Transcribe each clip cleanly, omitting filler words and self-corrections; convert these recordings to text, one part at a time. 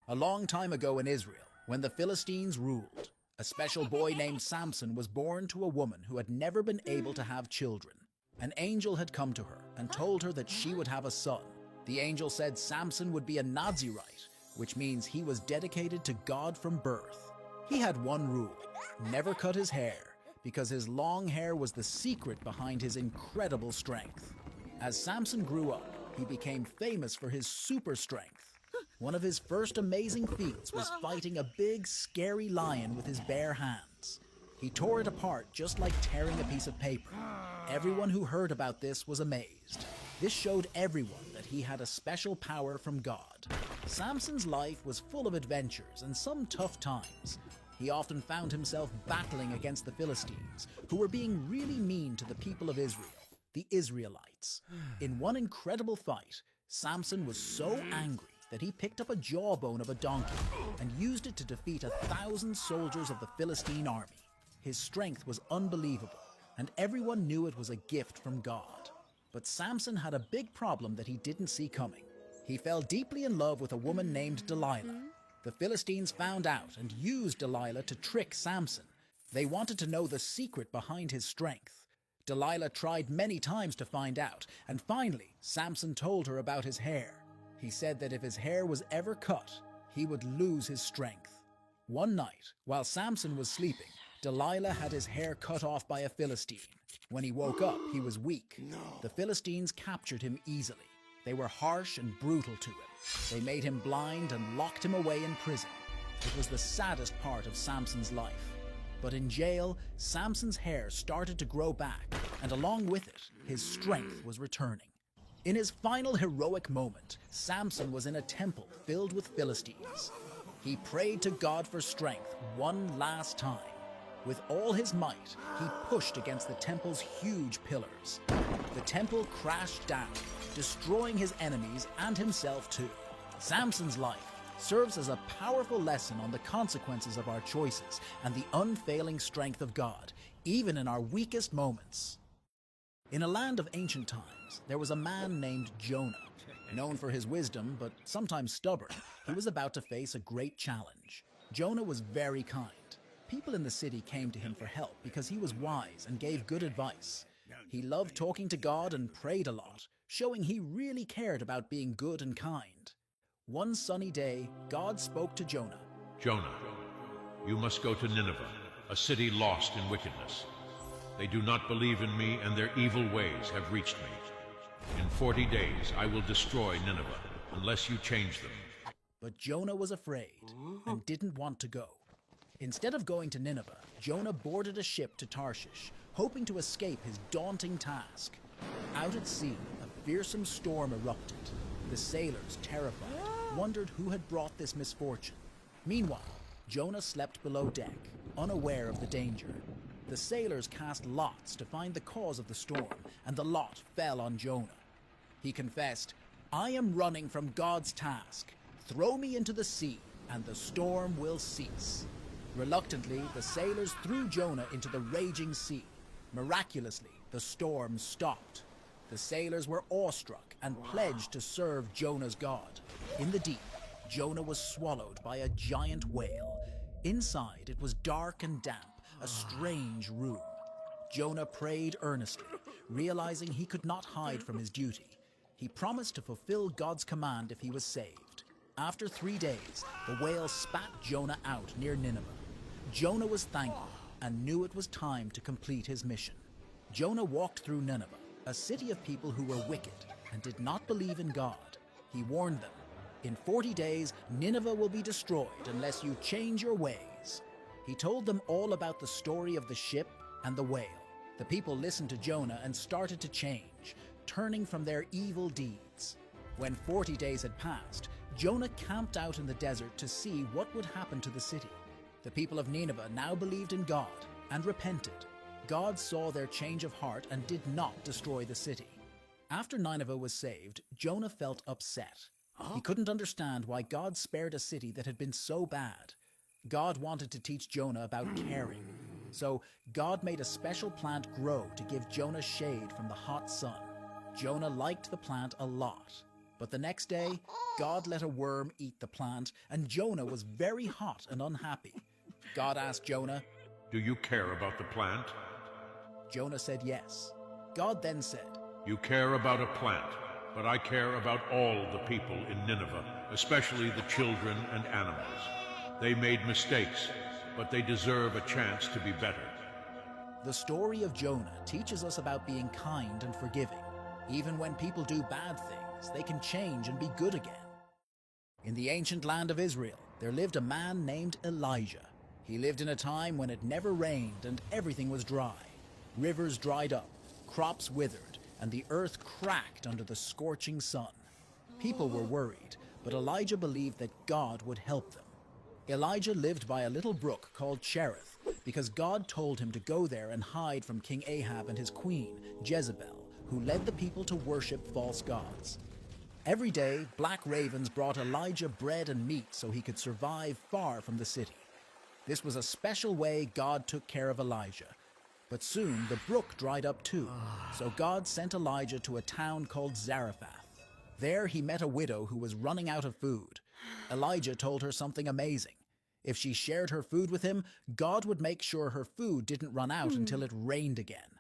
A long time ago in Israel, when the Philistines ruled, a special boy named Samson was born to a woman who had never been able to have children. An angel had come to her and told her that she would have a son. The angel said Samson would be a Nazirite, which means he was dedicated to God from birth. He had one rule: never cut his hair, because his long hair was the secret behind his incredible strength. As Samson grew up, he became famous for his super strength. One of his first amazing feats was fighting a big, scary lion with his bare hands. He tore it apart just like tearing a piece of paper. Everyone who heard about this was amazed. This showed everyone that he had a special power from God. Samson's life was full of adventures and some tough times. He often found himself battling against the Philistines, who were being really mean to the people of Israel, the Israelites. In one incredible fight, Samson was so angry that he picked up a jawbone of a donkey and used it to defeat 1,000 soldiers of the Philistine army. His strength was unbelievable, and everyone knew it was a gift from God. But Samson had a big problem that he didn't see coming. He fell deeply in love with a woman named Delilah. The Philistines found out and used Delilah to trick Samson. They wanted to know the secret behind his strength. Delilah tried many times to find out, and finally, Samson told her about his hair. He said that if his hair was ever cut, he would lose his strength. One night, while Samson was sleeping, Delilah had his hair cut off by a Philistine. When he woke up, he was weak. The Philistines captured him easily. They were harsh and brutal to him. They made him blind and locked him away in prison. It was the saddest part of Samson's life. But in jail, Samson's hair started to grow back, and along with it, his strength was returning. In his final heroic moment, Samson was in a temple filled with Philistines. He prayed to God for strength one last time. With all his might, he pushed against the temple's huge pillars. The temple crashed down, destroying his enemies and himself too. Samson's life serves as a powerful lesson on the consequences of our choices and the unfailing strength of God, even in our weakest moments. In a land of ancient times, there was a man named Jonah. Known for his wisdom, but sometimes stubborn, he was about to face a great challenge. Jonah was very kind. People in the city came to him for help because he was wise and gave good advice. He loved talking to God and prayed a lot, showing he really cared about being good and kind. One sunny day, God spoke to Jonah. Jonah, you must go to Nineveh, a city lost in wickedness. They do not believe in me, and their evil ways have reached me. In 40 days I will destroy Nineveh, unless you change them. But Jonah was afraid and didn't want to go. Instead of going to Nineveh, Jonah boarded a ship to Tarshish, hoping to escape his daunting task. Out at sea, a fearsome storm erupted. The sailors, terrified, wondered who had brought this misfortune. Meanwhile, Jonah slept below deck, unaware of the danger. The sailors cast lots to find the cause of the storm, and the lot fell on Jonah. He confessed, "I am running from God's task. Throw me into the sea, and the storm will cease." Reluctantly, the sailors threw Jonah into the raging sea. Miraculously, the storm stopped. The sailors were awestruck and pledged to serve Jonah's God. In the deep, Jonah was swallowed by a giant whale. Inside, it was dark and damp, a strange room. Jonah prayed earnestly, realizing he could not hide from his duty. He promised to fulfill God's command if he was saved. After 3 days, the whale spat Jonah out near Nineveh. Jonah was thankful and knew it was time to complete his mission. Jonah walked through Nineveh, a city of people who were wicked and did not believe in God. He warned them, "In 40 days, Nineveh will be destroyed unless you change your ways." He told them all about the story of the ship and the whale. The people listened to Jonah and started to change, turning from their evil deeds. When 40 days had passed, Jonah camped out in the desert to see what would happen to the city. The people of Nineveh now believed in God and repented. God saw their change of heart and did not destroy the city. After Nineveh was saved, Jonah felt upset. He couldn't understand why God spared a city that had been so bad. God wanted to teach Jonah about caring. So God made a special plant grow to give Jonah shade from the hot sun. Jonah liked the plant a lot. But the next day, God let a worm eat the plant, and Jonah was very hot and unhappy. God asked Jonah, Do you care about the plant? Jonah said yes. God then said, You care about a plant, but I care about all the people in Nineveh, especially the children and animals. They made mistakes, but they deserve a chance to be better. The story of Jonah teaches us about being kind and forgiving. Even when people do bad things, they can change and be good again. In the ancient land of Israel, there lived a man named Elijah. He lived in a time when it never rained and everything was dry. Rivers dried up, crops withered, and the earth cracked under the scorching sun. People were worried, but Elijah believed that God would help them. Elijah lived by a little brook called Cherith because God told him to go there and hide from King Ahab and his queen, Jezebel, who led the people to worship false gods. Every day, black ravens brought Elijah bread and meat so he could survive far from the city. This was a special way God took care of Elijah. But soon the brook dried up too, so God sent Elijah to a town called Zarephath. There he met a widow who was running out of food. Elijah told her something amazing. If she shared her food with him, God would make sure her food didn't run out until it rained again.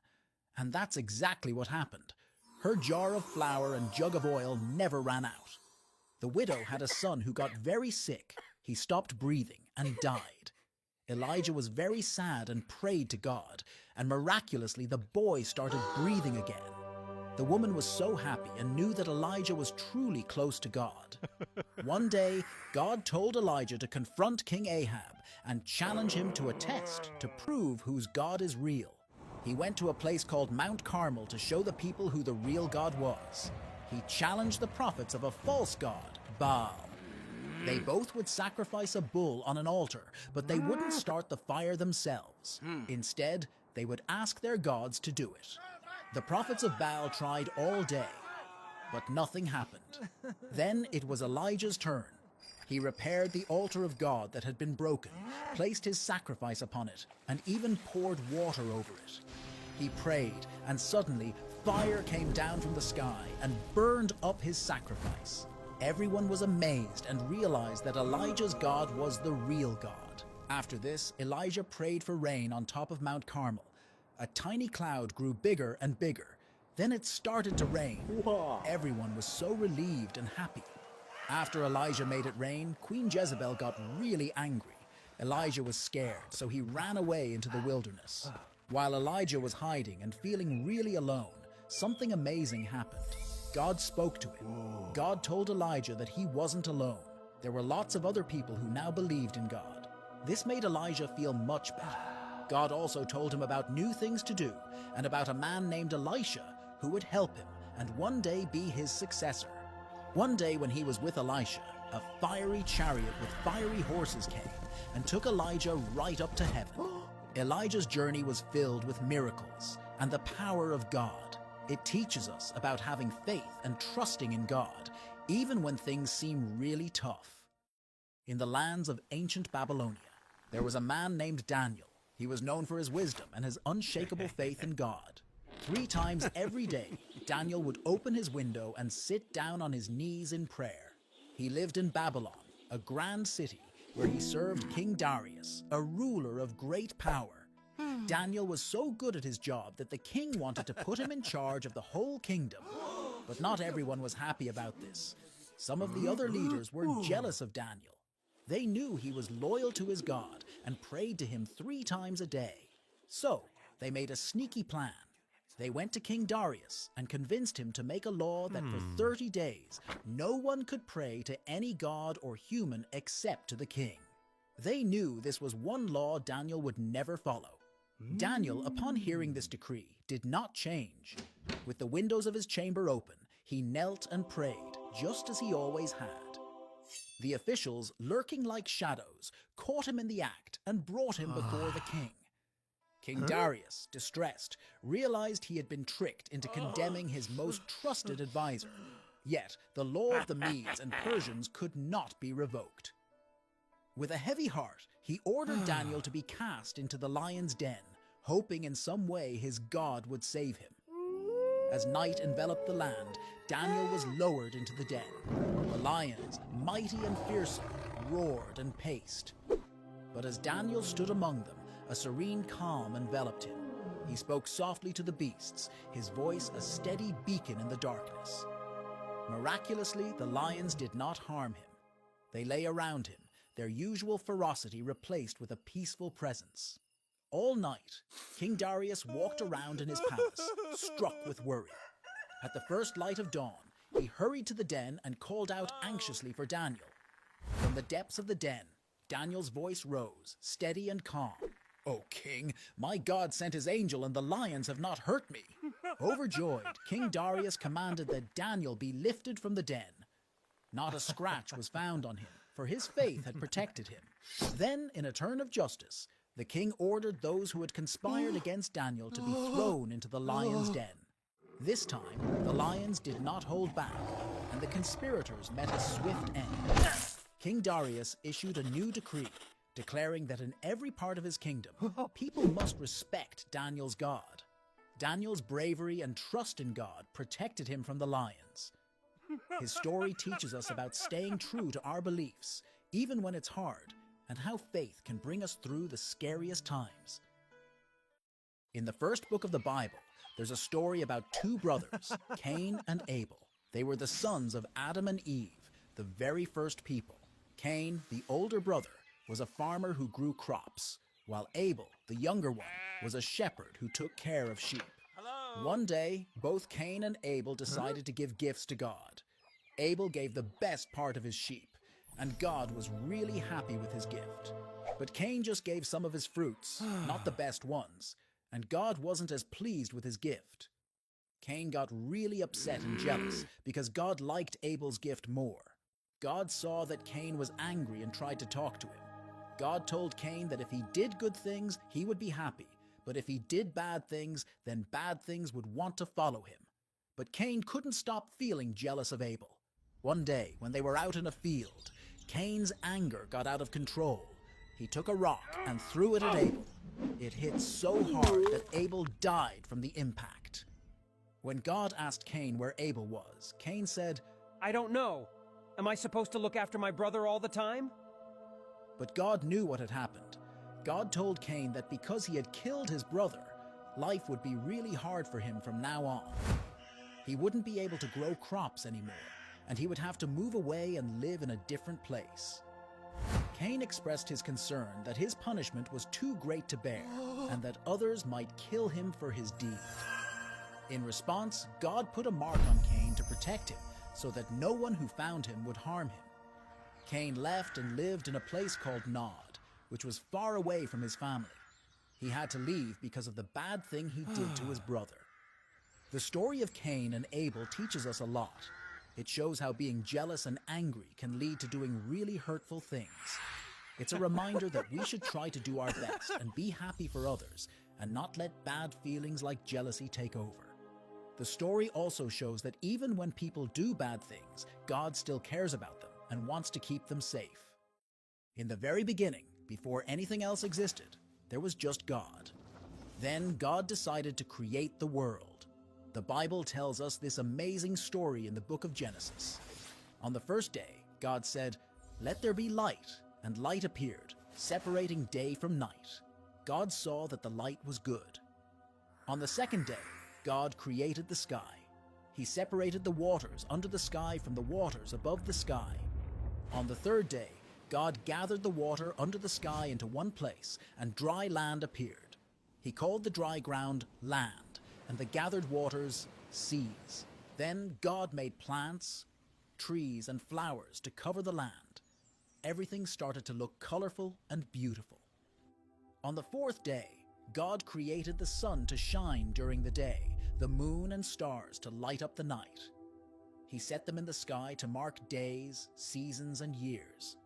And that's exactly what happened. Her jar of flour and jug of oil never ran out. The widow had a son who got very sick. He stopped breathing and died. Elijah was very sad and prayed to God, and miraculously the boy started breathing again. The woman was so happy and knew that Elijah was truly close to God. One day, God told Elijah to confront King Ahab and challenge him to a test to prove whose God is real. He went to a place called Mount Carmel to show the people who the real God was. He challenged the prophets of a false god, Baal. They both would sacrifice a bull on an altar, but they wouldn't start the fire themselves. Instead, they would ask their gods to do it. The prophets of Baal tried all day, but nothing happened. Then it was Elijah's turn. He repaired the altar of God that had been broken, placed his sacrifice upon it, and even poured water over it. He prayed, and suddenly fire came down from the sky and burned up his sacrifice. Everyone was amazed and realized that Elijah's God was the real God. After this, Elijah prayed for rain on top of Mount Carmel. A tiny cloud grew bigger and bigger. Then it started to rain. Wow. Everyone was so relieved and happy. After Elijah made it rain, Queen Jezebel got really angry. Elijah was scared, so he ran away into the wilderness. While Elijah was hiding and feeling really alone, something amazing happened. God spoke to him. God told Elijah that he wasn't alone. There were lots of other people who now believed in God. This made Elijah feel much better. God also told him about new things to do and about a man named Elisha who would help him and one day be his successor. One day when he was with Elisha, a fiery chariot with fiery horses came and took Elijah right up to heaven. Elijah's journey was filled with miracles and the power of God. It teaches us about having faith and trusting in God, even when things seem really tough. In the lands of ancient Babylonia, there was a man named Daniel. He was known for his wisdom and his unshakable faith in God. 3 times every day, Daniel would open his window and sit down on his knees in prayer. He lived in Babylon, a grand city, where he served King Darius, a ruler of great power. Daniel was so good at his job that the king wanted to put him in charge of the whole kingdom. But not everyone was happy about this. Some of the other leaders were jealous of Daniel. They knew he was loyal to his God and prayed to him 3 times a day. So they made a sneaky plan. They went to King Darius and convinced him to make a law that for 30 days, no one could pray to any god or human except to the king. They knew this was one law Daniel would never follow. Daniel, upon hearing this decree, did not change. With the windows of his chamber open, he knelt and prayed, just as he always had. The officials, lurking like shadows, caught him in the act and brought him before the king. King Darius, distressed, realized he had been tricked into condemning his most trusted advisor. Yet the law of the Medes and Persians could not be revoked. With a heavy heart, he ordered Daniel to be cast into the lion's den, hoping in some way his God would save him. As night enveloped the land, Daniel was lowered into the den. The lions, mighty and fearsome, roared and paced. But as Daniel stood among them, a serene calm enveloped him. He spoke softly to the beasts, his voice a steady beacon in the darkness. Miraculously, the lions did not harm him. They lay around him, their usual ferocity replaced with a peaceful presence. All night, King Darius walked around in his palace, struck with worry. At the first light of dawn, he hurried to the den and called out anxiously for Daniel. From the depths of the den, Daniel's voice rose, steady and calm. "O king, my God sent his angel and the lions have not hurt me." Overjoyed, King Darius commanded that Daniel be lifted from the den. Not a scratch was found on him, for his faith had protected him. Then, in a turn of justice, the king ordered those who had conspired against Daniel to be thrown into the lion's den. This time, the lions did not hold back, and the conspirators met a swift end. King Darius issued a new decree, declaring that in every part of his kingdom, people must respect Daniel's God. Daniel's bravery and trust in God protected him from the lions. His story teaches us about staying true to our beliefs, even when it's hard, and how faith can bring us through the scariest times. In the first book of the Bible, there's a story about two brothers, Cain and Abel. They were the sons of Adam and Eve, the very first people. Cain, the older brother, was a farmer who grew crops, while Abel, the younger one, was a shepherd who took care of sheep. One day, both Cain and Abel decided to give gifts to God. Abel gave the best part of his sheep, and God was really happy with his gift. But Cain just gave some of his fruits, not the best ones, and God wasn't as pleased with his gift. Cain got really upset and jealous because God liked Abel's gift more. God saw that Cain was angry and tried to talk to him. God told Cain that if he did good things, he would be happy, but if he did bad things, then bad things would want to follow him. But Cain couldn't stop feeling jealous of Abel. One day, when they were out in a field, Cain's anger got out of control. He took a rock and threw it at Abel. It hit so hard that Abel died from the impact. When God asked Cain where Abel was, Cain said, "I don't know. Am I supposed to look after my brother all the time?" But God knew what had happened. God told Cain that because he had killed his brother, life would be really hard for him from now on. He wouldn't be able to grow crops anymore, and he would have to move away and live in a different place. Cain expressed his concern that his punishment was too great to bear, and that others might kill him for his deed. In response, God put a mark on Cain to protect him, so that no one who found him would harm him. Cain left and lived in a place called Nod, which was far away from his family. He had to leave because of the bad thing he did to his brother. The story of Cain and Abel teaches us a lot. It shows how being jealous and angry can lead to doing really hurtful things. It's a reminder that we should try to do our best and be happy for others, and not let bad feelings like jealousy take over. The story also shows that even when people do bad things, God still cares about them and wants to keep them safe. In the very beginning, before anything else existed, there was just God. Then God decided to create the world. The Bible tells us this amazing story in the book of Genesis. On the first day, God said, "Let there be light," and light appeared, separating day from night. God saw that the light was good. On the second day, God created the sky. He separated the waters under the sky from the waters above the sky. On the third day, God gathered the water under the sky into one place, and dry land appeared. He called the dry ground land, and the gathered waters seas. Then God made plants, trees, and flowers to cover the land. Everything started to look colorful and beautiful. On the fourth day, God created the sun to shine during the day, the moon and stars to light up the night. He set them in the sky to mark days, seasons, and years.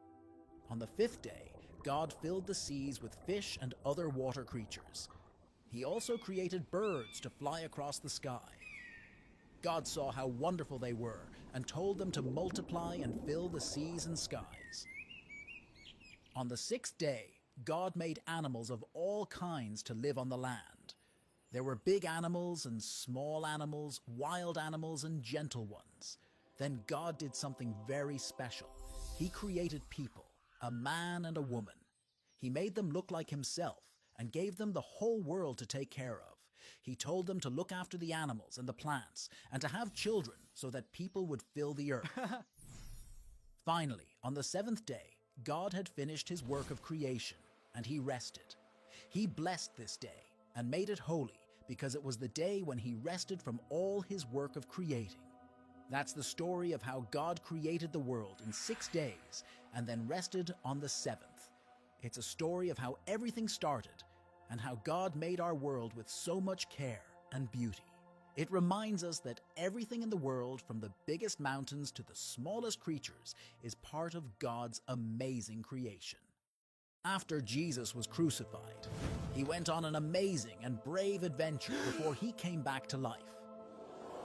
On the fifth day, God filled the seas with fish and other water creatures. He also created birds to fly across the sky. God saw how wonderful they were and told them to multiply and fill the seas and skies. On the sixth day, God made animals of all kinds to live on the land. There were big animals and small animals, wild animals and gentle ones. Then God did something very special. He created people, a man and a woman. He made them look like himself and gave them the whole world to take care of. He told them to look after the animals and the plants and to have children so that people would fill the earth. Finally, on the seventh day, God had finished his work of creation and he rested. He blessed this day and made it holy because it was the day when he rested from all his work of creating. That's the story of how God created the world in 6 days and then rested on the seventh. It's a story of how everything started and how God made our world with so much care and beauty. It reminds us that everything in the world, from the biggest mountains to the smallest creatures, is part of God's amazing creation. After Jesus was crucified, he went on an amazing and brave adventure before he came back to life.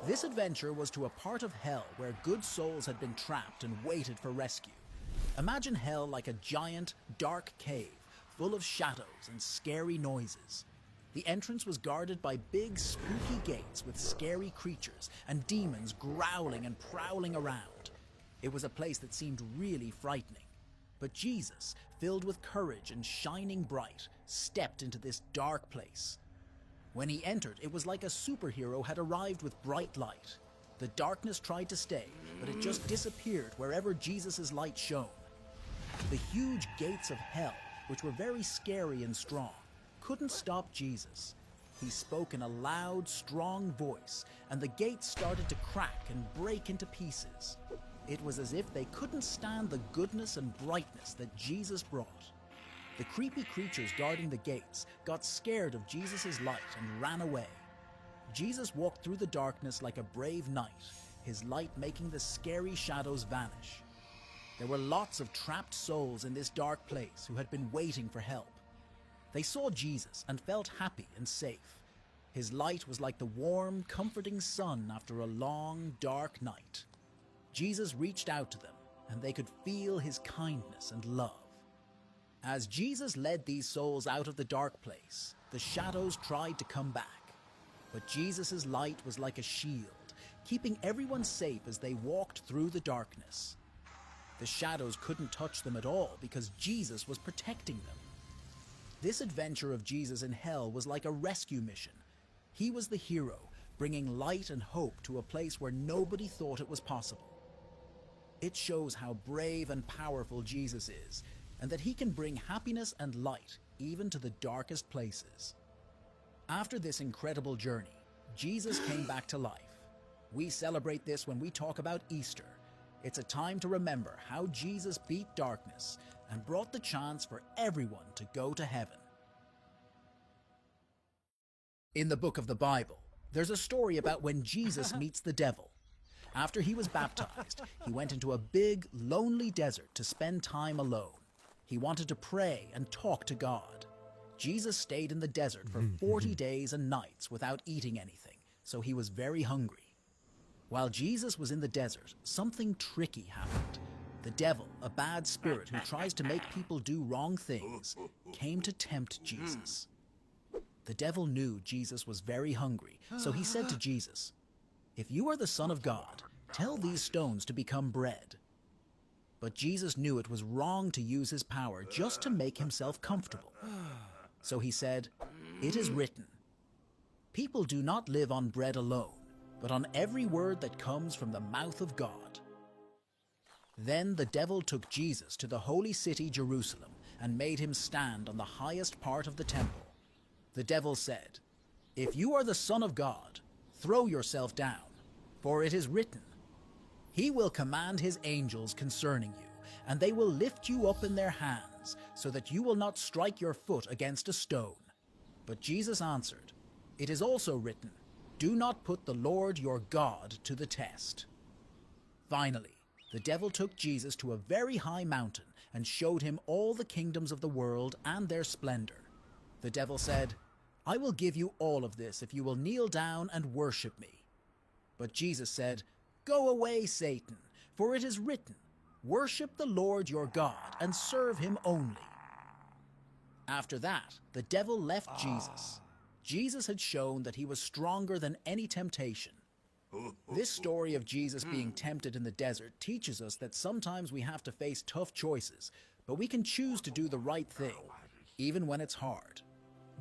This adventure was to a part of hell where good souls had been trapped and waited for rescue. Imagine hell like a giant, dark cave full of shadows and scary noises. The entrance was guarded by big, spooky gates with scary creatures and demons growling and prowling around. It was a place that seemed really frightening. But Jesus, filled with courage and shining bright, stepped into this dark place. When he entered, it was like a superhero had arrived with bright light. The darkness tried to stay, but it just disappeared wherever Jesus' light shone. The huge gates of hell, which were very scary and strong, couldn't stop Jesus. He spoke in a loud, strong voice, and the gates started to crack and break into pieces. It was as if they couldn't stand the goodness and brightness that Jesus brought. The creepy creatures guarding the gates got scared of Jesus' light and ran away. Jesus walked through the darkness like a brave knight, his light making the scary shadows vanish. There were lots of trapped souls in this dark place who had been waiting for help. They saw Jesus and felt happy and safe. His light was like the warm, comforting sun after a long, dark night. Jesus reached out to them, and they could feel his kindness and love. As Jesus led these souls out of the dark place, the shadows tried to come back. But Jesus' light was like a shield, keeping everyone safe as they walked through the darkness. The shadows couldn't touch them at all because Jesus was protecting them. This adventure of Jesus in hell was like a rescue mission. He was the hero, bringing light and hope to a place where nobody thought it was possible. It shows how brave and powerful Jesus is, and that he can bring happiness and light even to the darkest places. After this incredible journey, Jesus came back to life. We celebrate this when we talk about Easter. It's a time to remember how Jesus beat darkness and brought the chance for everyone to go to heaven. In the book of the Bible, there's a story about when Jesus meets the devil. After he was baptized, he went into a big, lonely desert to spend time alone. He wanted to pray and talk to God. Jesus stayed in the desert for 40 days and nights without eating anything, so he was very hungry. While Jesus was in the desert, something tricky happened. The devil, a bad spirit who tries to make people do wrong things, came to tempt Jesus. The devil knew Jesus was very hungry, so he said to Jesus, "If you are the Son of God, tell these stones to become bread." But Jesus knew it was wrong to use his power just to make himself comfortable. So he said, "It is written, people do not live on bread alone, but on every word that comes from the mouth of God." Then the devil took Jesus to the holy city Jerusalem and made him stand on the highest part of the temple. The devil said, "If you are the Son of God, throw yourself down, for it is written, He will command his angels concerning you, and they will lift you up in their hands, so that you will not strike your foot against a stone." But Jesus answered, "It is also written, do not put the Lord your God to the test." Finally, the devil took Jesus to a very high mountain and showed him all the kingdoms of the world and their splendor. The devil said, "I will give you all of this if you will kneel down and worship me." But Jesus said, "Go away, Satan, for it is written, worship the Lord your God and serve him only." After that, the devil left Jesus. Jesus had shown that he was stronger than any temptation. This story of Jesus being tempted in the desert teaches us that sometimes we have to face tough choices, but we can choose to do the right thing, even when it's hard.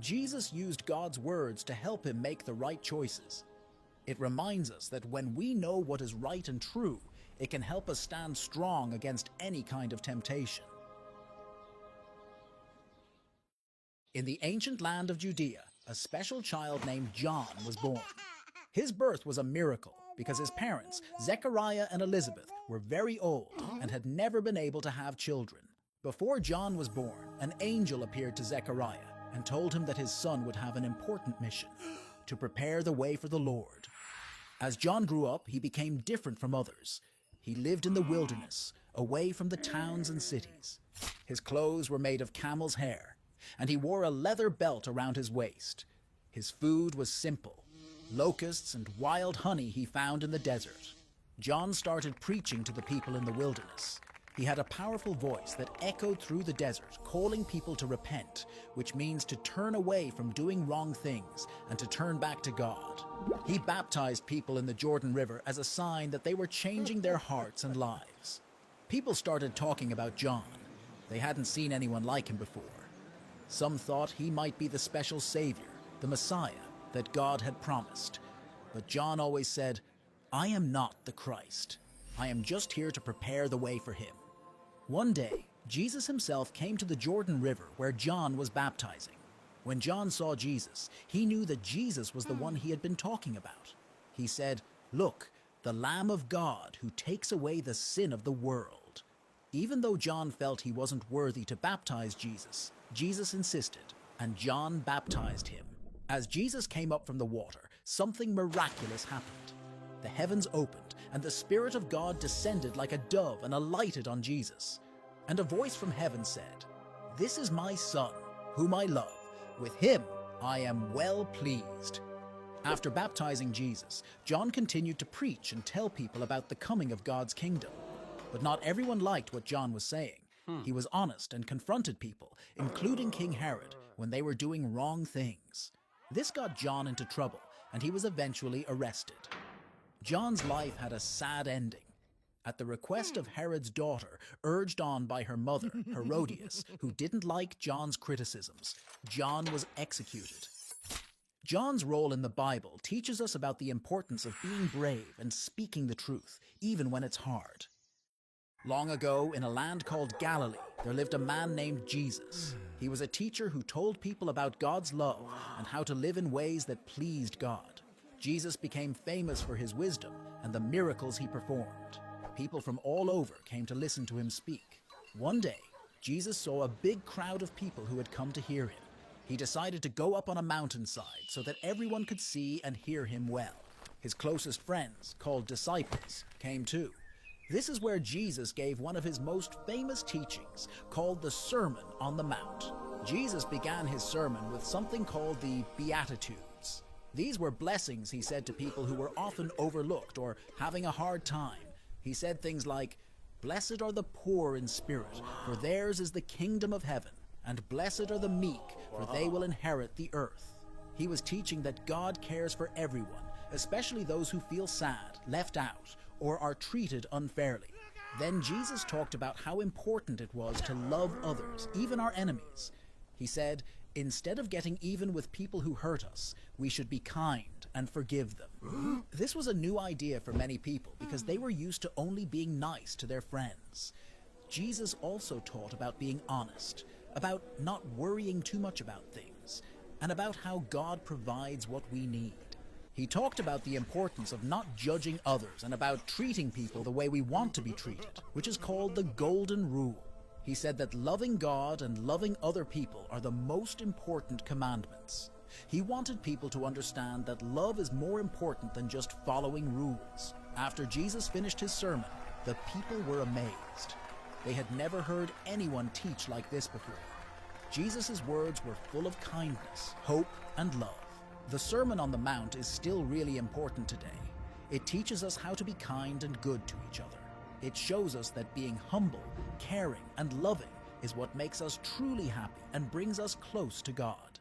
Jesus used God's words to help him make the right choices. It reminds us that when we know what is right and true, it can help us stand strong against any kind of temptation. In the ancient land of Judea, a special child named John was born. His birth was a miracle because his parents, Zechariah and Elizabeth, were very old and had never been able to have children. Before John was born, an angel appeared to Zechariah and told him that his son would have an important mission: to prepare the way for the Lord. As John grew up, he became different from others. He lived in the wilderness, away from the towns and cities. His clothes were made of camel's hair, and he wore a leather belt around his waist. His food was simple: locusts and wild honey he found in the desert. John started preaching to the people in the wilderness. He had a powerful voice that echoed through the desert, calling people to repent, which means to turn away from doing wrong things and to turn back to God. He baptized people in the Jordan River as a sign that they were changing their hearts and lives. People started talking about John. They hadn't seen anyone like him before. Some thought he might be the special savior, the Messiah that God had promised. But John always said, "I am not the Christ. I am just here to prepare the way for him." One day, Jesus himself came to the Jordan River where John was baptizing. When John saw Jesus, he knew that Jesus was the one he had been talking about. He said, "Look, the Lamb of God who takes away the sin of the world." Even though John felt he wasn't worthy to baptize Jesus, Jesus insisted, and John baptized him. As Jesus came up from the water, something miraculous happened. The heavens opened, and the Spirit of God descended like a dove and alighted on Jesus. And a voice from heaven said, "This is my Son, whom I love. With him I am well pleased." After baptizing Jesus, John continued to preach and tell people about the coming of God's kingdom. But not everyone liked what John was saying. He was honest and confronted people, including King Herod, when they were doing wrong things. This got John into trouble, and he was eventually arrested. John's life had a sad ending. At the request of Herod's daughter, urged on by her mother, Herodias, who didn't like John's criticisms, John was executed. John's role in the Bible teaches us about the importance of being brave and speaking the truth, even when it's hard. Long ago, in a land called Galilee, there lived a man named Jesus. He was a teacher who told people about God's love and how to live in ways that pleased God. Jesus became famous for his wisdom and the miracles he performed. People from all over came to listen to him speak. One day, Jesus saw a big crowd of people who had come to hear him. He decided to go up on a mountainside so that everyone could see and hear him well. His closest friends, called disciples, came too. This is where Jesus gave one of his most famous teachings, called the Sermon on the Mount. Jesus began his sermon with something called the Beatitudes. These were blessings he said to people who were often overlooked or having a hard time. He said things like, "Blessed are the poor in spirit, for theirs is the kingdom of heaven, and blessed are the meek, for they will inherit the earth." He was teaching that God cares for everyone, especially those who feel sad, left out, or are treated unfairly. Then Jesus talked about how important it was to love others, even our enemies. He said, instead of getting even with people who hurt us, we should be kind and forgive them. This was a new idea for many people because they were used to only being nice to their friends. Jesus also taught about being honest, about not worrying too much about things, and about how God provides what we need. He talked about the importance of not judging others and about treating people the way we want to be treated, which is called the Golden Rule. He said that loving God and loving other people are the most important commandments. He wanted people to understand that love is more important than just following rules. After Jesus finished his sermon, the people were amazed. They had never heard anyone teach like this before. Jesus' words were full of kindness, hope, and love. The Sermon on the Mount is still really important today. It teaches us how to be kind and good to each other. It shows us that being humble, caring, and loving is what makes us truly happy and brings us close to God.